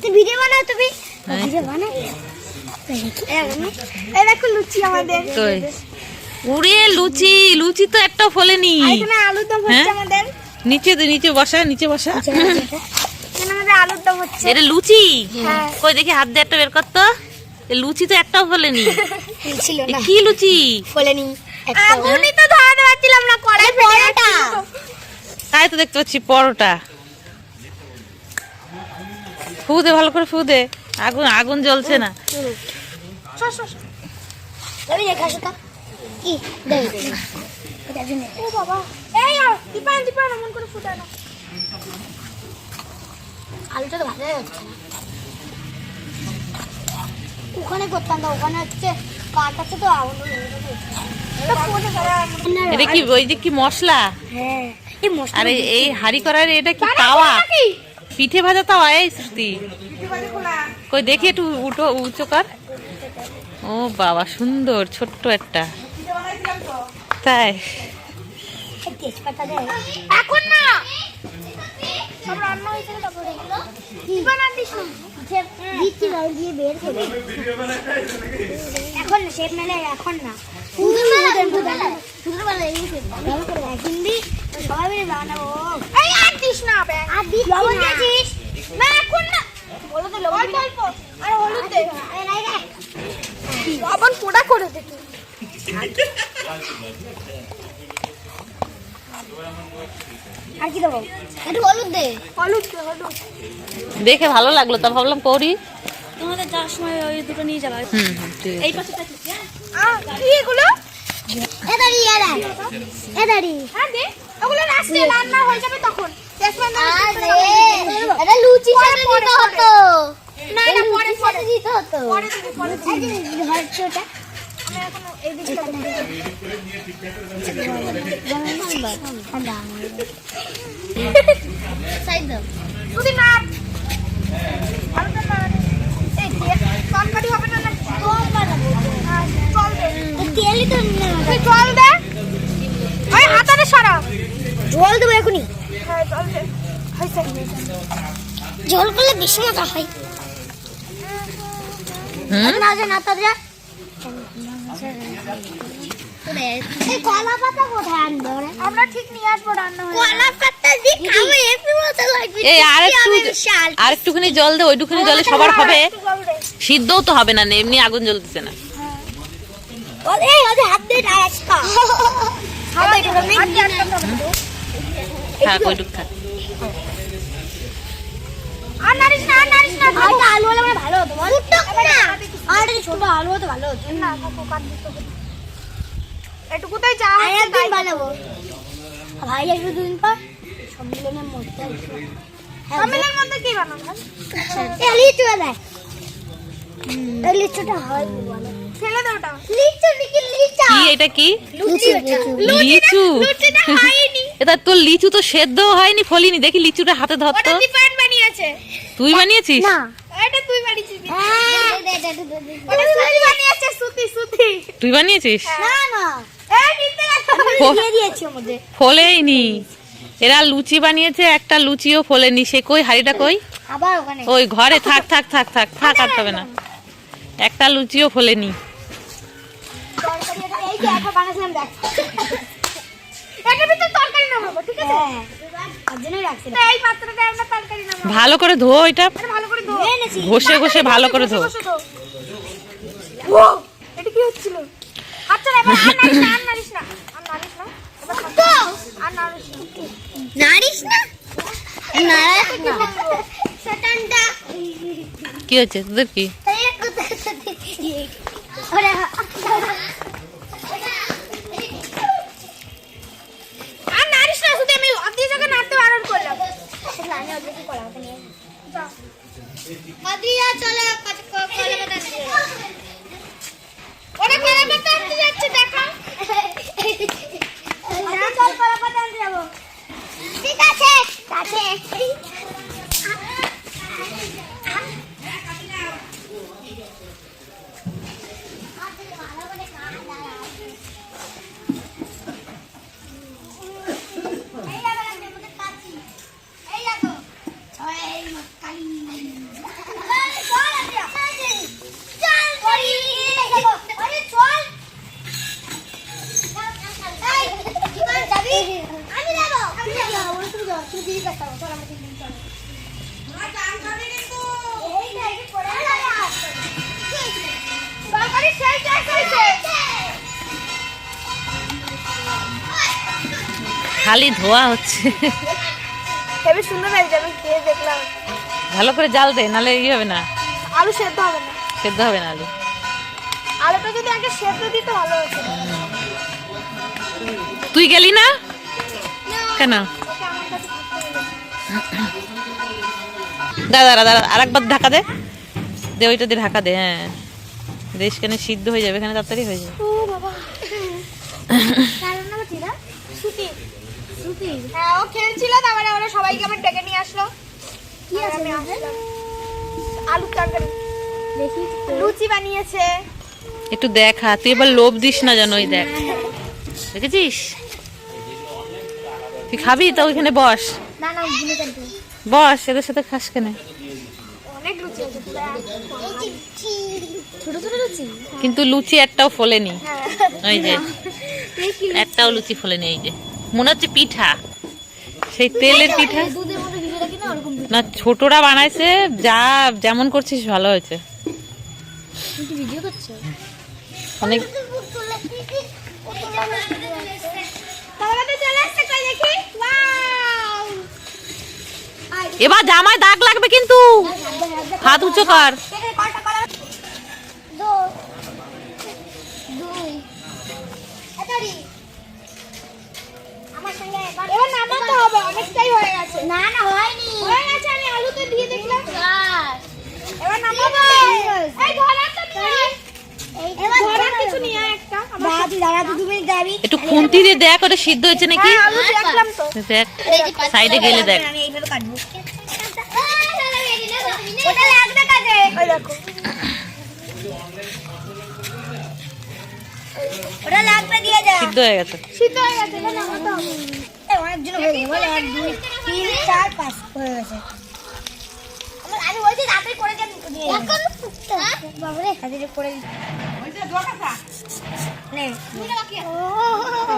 তুই ভিডিও বানাও তুমি ভিডিও বানাও এই দেখো লুচি আমাদের উড়ে লুচি লুচি তো একটা ফলেনি এখানে আলুর দম হচ্ছে আমাদের নিচে বসা এখানে আমাদের আলুর দম হচ্ছে এটা লুচি হ্যাঁ কই দেখি হাত দিয়ে একটা বের কর তো লুচি তো একটাও ফলেনি ছিল না কি লুচি ফলেনি আগুনই তো ধরাতে পারছিলাম না কড়াই পরোটা তাই তো দেখতে পাচ্ছি পরোটা ফু দে ভালো করে ফু দে আগুন জ্বলছে না আমি দেখাশো তো কি দেখ এটা জন্য ও বাবা এই দীপান এমন করে ফুটা না আলুটা তো ভালো হচ্ছে ওখানে করতাম তো ওখানে হচ্ছে কাট আছে তো এটা কি ওই যে কি মশলা হ্যাঁ এই মশলা আরে এই হাড়ি করার এটা কি তাওয়া পিঠে ভাজা তাওয়া এই শ্রুতি কই দেখি একটু উঁচু কর ও বাবা সুন্দর ছোট্ট একটা তাই তেজপাতা দে এখন না সব রান্না হয়েছে তারপরে কি বানাতিস যে দিচ্ছি রল দিয়ে বের করে এখন না শেপ মেলে এখন না পুরো বেলা এই ভালো করে হিন্দি সবাই মিলে বানাবো এই আর দিস না বে আর দিস লবণ দিছিস না এখন না বলো তো লবণ অল্প আর হলুদ দে আরে নাই রে লবণ পোড়া করে দে তুই আর কি দেবো একটু হলুদ দে হলুদ দেখে ভালো লাগলো তা ভাবলাম করি তোমাদের যাওয়ার সময় ওই দুটো নিয়ে যাবে এই পাশেটা কি এগুলো এদারি হ্যাঁ দে ওগুলো রাস্তায় রান্না হয়ে যাবে তখন এটা লুচি সাথে দিতে হতো না পরে দিতে হতো পরে হচ্ছে ওটা আমি এখন এই দিকটা সাইড দাও যদি না আলুটা না এই তরকারি হবে না কম বানাবো চল দে তেলই তো তুই জল দে ওই হাতারে সরা জল দেবো এখনি হ্যাঁ জল দে হইছে জল করলে বেশি মজা হয় না যে না তাদের কলা পাতা কোথায় আনবো আমরা ঠিক নিয়ে আসবো রান্না হয়ে কলা পাতা দিয়ে খাবো এমনি মজা লাগবে এই আরেকটুখানি জল দে ওইটুখানি জলে সবার হবে সিদ্ধও তো হবে না এমনি আগুন জ্বলতেছে না এই ওই হাত দিয়ে আজকা খাও এটা থাক ওইটুক থাক আর নারিশ না আলু হলে মানে ভালো হতো বল না আর এই ছোট আলু হতো ভালো হতো না কাকু কাট দিতে এটুকুতেই যা হচ্ছে তাই বানাবো ভাই একটু দুদিন পর সম্মেলনের মধ্যে সম্মেলনের মধ্যে কি বানাবো এই লিচু দেয় এই লিচুটা হয় বলে ফেলে দাও ওটা লিচু নাকি লিচা কি এটা কি লিচু লিচুটা হয়নি এটা তোর লিচু তো সেদ্ধ হয়নি ফলিনি দেখি লিচুটা হাতে ধর তো ওটা দীপান বানিয়েছে তুই বানিয়েছিস না এটা তুই বানিয়েছিস ওটা সুতি বানিয়েছে সুতি তুই বানিয়েছিস না এই নিতে দিয়ে দিয়েছি আমাদের ফলেইনি এরা লুচি বানিয়েছে একটা লুচিও ফলেনি সে কই হাড়িটা কই আবার ওখানে ওই ঘরে থাক আর হবে না একটা লুচিও ফলেনি তরকারি এই যে একটা বানাইছিলাম দেখ এটার ভিতর তরকারি নামাবো ঠিক আছে আর জন্যই রাখছি এই পাত্রতে আমরা তরকারি নামাবো ভালো করে ধো এটা ভালো করে ধো এনেছি ঘষে ভালো করে ধো ও এটা কি হচ্ছিল আচ্ছা এবার আর নারিশ না এবার তো আর নারিশ না শতানটা কি হচ্ছে তোদের কি ওরে আর নারিশ না শুধু আমি অর্ধেক জায়গা নাড়তে বারণ করলাম আমি অর্ধেক কলা পাতা নিয়ে যা মাদিয়া চলে কলা পাতা নিয়ে ওরা কলা পাতা আনতে যাচ্ছে দেখো চল কলা পাতা আনতে যাবো ঠিক আছে এই দেখো ঠিক আছে চল আমরা তিনজন চল না কাম করবি কিন্তু এই না এই পড়ে তরকারি শেষ হয়েছে খালি ধোয়া হচ্ছে। হেবি সুন্দর হয়েছে, আমি খেয়ে দেখলাম। ভালো করে জাল দে, নালে ই হবে না, আলু সেদ্ধ হবে না। সেদ্ধ হবে না আলু। আলুটা যদি আগে সেদ্ধ দিতে ভালো হতো। তুই গেলি না কেন? ওকে আমার কাছে থাকতে হবে। দাঁড়া দাঁড়া দাঁড়া, আরেকবার ঢাকা দে, দে ওইটা দিয়ে ঢাকা দে। হ্যাঁ দেশ কেন সিদ্ধ হয়ে যাবে, এখানে তাড়াতাড়ি হয়ে যাবে। ও বাবা, কারণ না বাটিরা সুতি সুতি। হ্যাঁ ও খেলছিল, তারপরে ওরা সবাইকে আমার ডেকে নিয়ে আসলো। কি আছে আলু তরকারি, দেখি লুচি বানিয়েছে। একটু দেখা, তুই এবার লোভ দিস না জানো। ওই দেখ, দেখেছিস? তুই খাবি তো ওইখানে বস, না না ভুলে যাবে। বস, এদের সাথে খাস কেন? অনেক লুচি আছে, ছোট ছোট লুচি, কিন্তু লুচি একটাও ফোলেনি। হ্যাঁ ওই যে একটাও লুচি ফোলেনি। এই যে মনে হচ্ছে পিঠা, সেই তেলের পিঠা দুধের মধ্যে ভিজে রাখি না ওরকম। না, ছোটরা বানাইছে, যা যেমন করছিস ভালো হয়েছে। কিন্তু ভিডিও করছো অনেক। এবার জামায় দাগ লাগবে কিন্তু, হাত উঁচু কর। এবার নামাতে হবে, অনেকটাই হয়ে গেছে। না না হয়নি, হয়ে গেছে, আমি আলুতে দিয়ে দেখলাম। এবার নামাবো। এই ধরার তো নিয়ে আয়, এবার ধরার কিছু নিয়ে আয় একটা। দাদি দাঁড়া, তুই তুমি যাবি একটু খুন্তি দিয়ে দেখ ওটা সিদ্ধ হয়েছে নাকি। হ্যাঁ আলু দেখলাম তো। দেখ সাইডে গেলে দেখ। আমি এইভাবে কাটবো। ওটা লাগবে কাজে। ওই দেখো, ওটা লাগবে, দিয়ে যা। সিদ্ধ হয়ে গেছে। সিদ্ধ হয়ে গেছে, এবার নামাতে হবে। এই অনেকজন হয়ে গেছে, বলে 1 2 3 4 5 হয়ে গেছে। আমার আলু হয়েছে, তাড়াতাড়ি করে দেন দিয়ে। এখন বাবা রে, তাড়াতাড়ি করে দিন। হয়েছে দোকাটা নে, দুটো বাকি আছে। ও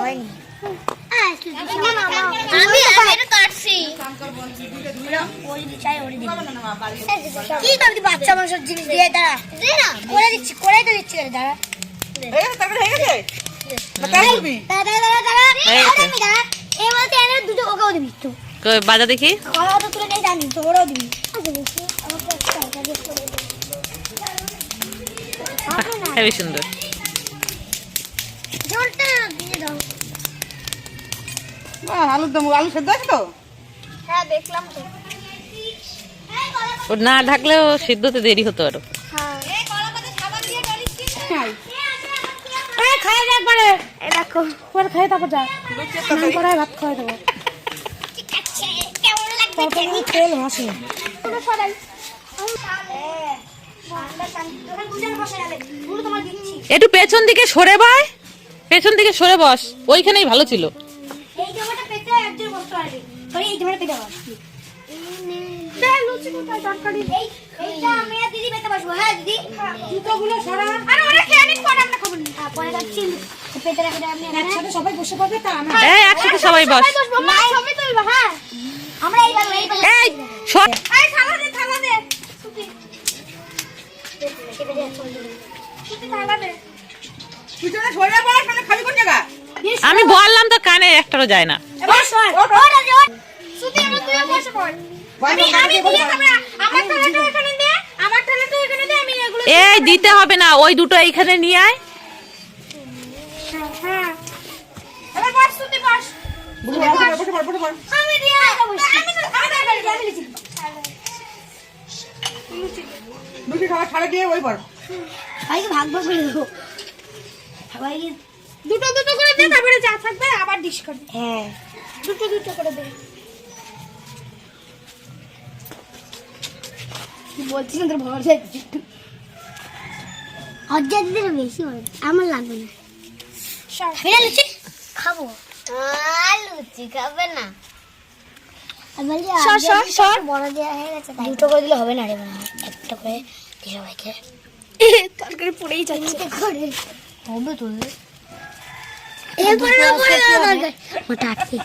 হয়নি। আমি এটা কাটছি। ওই চাই ওরে দিই। কি করবি বাচ্চা মানুষের জিনিস দিয়ে? দাঁড়া দে না, করে দিচ্ছি, করে তো দিচ্ছি। দাঁড়া এই তারপরে হয়ে গেছে না কাই করবি দাঁড়া দাঁড়া দাঁড়া এই তো। আমি দাঁড়া, এই বলতে এনে দুটো ওকেও দিবি তো। কই বাজা দেখি। খাওয়া তো তুলে নেই জানি তো, ওরাও দিবি। আচ্ছা দেখি আমার তো একটা তরকারি করে দে। হেবি সুন্দর। জলটা দিয়ে দাও। আলুর দম, আলু সেদ্ধ আছে তো? হ্যাঁ দেখলাম তো। ও না ঢাকলেও সিদ্ধতে দেরি হতো আরো। হ্যাঁ এই গলা পাতে সাবান দিয়ে ডলিস কি না? এই খাই দে একবারে। এই দেখো পরে খাই, তারপর যা স্নান করে ভাত খাওয়া দেবো। ঠিক আছে, কেমন লাগবে? তরকারি তেল আছে পুরো সরাই। একটু পেছন দিকে সরে ভাই, পেছন দিকে সরে বস, ওইখানেই ভালো ছিল। এই জামাটা পেতে একজন বসতে পারবে। সরি এই জামাটা পেতে বস। লুচি কোথায় তরকারি? এইটা আমি আর দিদি পেতে বসবো। হ্যাঁ দিদি, জুতোগুলো সরা। আরে ওরা খেয়ে নিন, পরে আমরা খাবো না। পরে রাখছি, পেতে রাখে আপনি একসাথে সবাই বসে পড়বে। তা আমরা এই একসাথে সবাই বস। বসবো, মা সবাই তুলবে। হ্যাঁ আমরা এইভাবে এই সর। এই থালা দে, থালা দে। সুতি কেটে দে, সুতি থালা দে। পিছনে সরে পড়া, সামনে খালি কোন জায়গা? আমি বললাম তো, কানে একটারও যায় না। এবার সর, ওঠ সুতি, আমরা তুই বসে পড়। আমি দিয়ে আমরা আমার থালাটা এখানে দে, আমার থালাটা এখানে দে, আমি এগুলো এই দিতে হবে না, ওই দুটো এইখানে নিয়ে আয়। হ্যাঁ এবার বস সুতি, বস। বসে পড়। আমি দিয়ে বসছি, আমি লিখি। লুচি খাওয়া ছাড়া দিয়ে ওই পড়। ভাইকে ভাগ ভাগ করে দেবো। ভাইকে দুটো দুটো করে দে, তারপরে যা থাকবে আবার ডিশ করবে। হ্যাঁ দুটো দুটো করে দে। বলছি না তোর ভর যাচ্ছে। হজ্জা দিতে বেশি হয়, আমার লাগবে না। এটা লুচি খাবো। লুচি খাবে না। দুটো করে দিলে হবে না রে, একটা করে দিয়ে ভাইকে। তরকারি পড়েই যাচ্ছে। হবে তো এরপরে না পড়ে গেল তরকারি। মোটা আছে,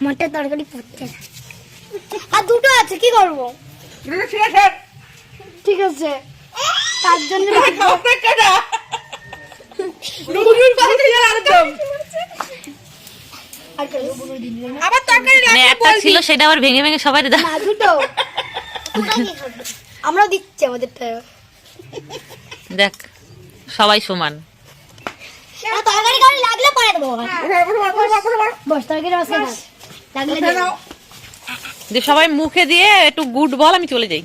মোটা তরকারি পড়ছে না। আর দুটো আছে কি করবো? ঠিক আছে তার জন্য আবার তরকারি মানে একটা ছিল সেটা আবার ভেঙে ভেঙে সবাই দাও। না দুটো আমরা দিচ্ছি আমাদেরটা। দেখ সবাই সমান। তরকারি কারণ লাগলে পরে দেবো। বস তরকারি মাছ লাগলে দিয়ে দাও। যে সবাই মুখে দিয়ে একটু গুড বল, আমি চলে যাই।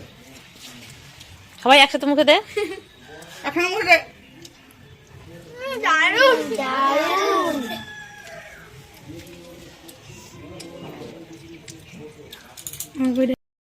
সবাই একসাথে মুখে দে। এখন মুখে দারুণ দারুণ।